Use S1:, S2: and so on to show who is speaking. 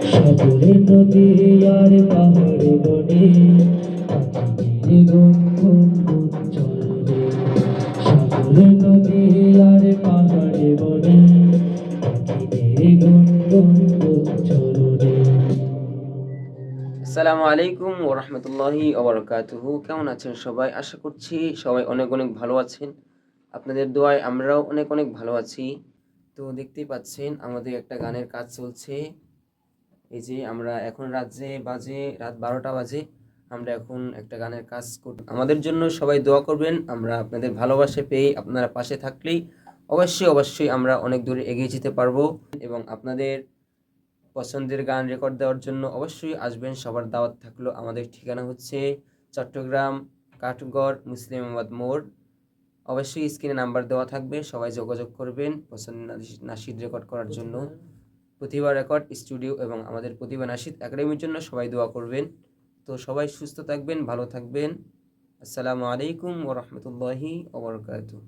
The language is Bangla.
S1: সাগরে নদী আর পাহাড়ে বনে পাখিদের গুনগুন চলবে। সাগরে নদী আর পাহাড়ে বনে পাখিদের গুনগুন চলবে।
S2: আসসালামু আলাইকুম ওয়া রাহমাতুল্লাহি ওয়া বারাকাতুহু। কেমন আছেন সবাই? আশা করছি সবাই অনেক অনেক ভালো আছেন। আপনাদের দোয়ায় আমরাও অনেক অনেক ভালো আছি। তো দেখতেই পাচ্ছেন আমাদের একটা গানের কাজ চলছে। এই যে আমরা এখন রাত 12টা বাজে। আমরা এখন একটা গানের কাজ আমাদের জন্য সবাই দোয়া করবেন। আমরা আপনাদের ভালোবাসা পেয়ে আপনারা পাশে থাকলেই অবশ্যই আমরা অনেক দূরে এগিয়ে যেতে পারবো এবং আপনাদের পছন্দের গান রেকর্ড দেওয়ার জন্য অবশ্যই আসবেন। সবার দাওয়াত থাকলো। আমাদের ঠিকানা হচ্ছে চট্টগ্রাম কাঠগড় মুসলিমাবাদ মোড়। অবশ্যই স্ক্রিনে নাম্বার দেওয়া থাকবে, সবাই যোগাযোগ করবেন পছন্দের নাশিদ রেকর্ড করার জন্য। প্রতিভা রেকর্ড স্টুডিও এবং আমাদের প্রতিভা নাশিদ একাডেমির জন্য সবাই দোয়া করবেন। তো সবাই সুস্থ থাকবেন, ভালো থাকবেন। আসসালামু আলাইকুম ওয়া রাহমাতুল্লাহি ওয়া বারাকাতুহু।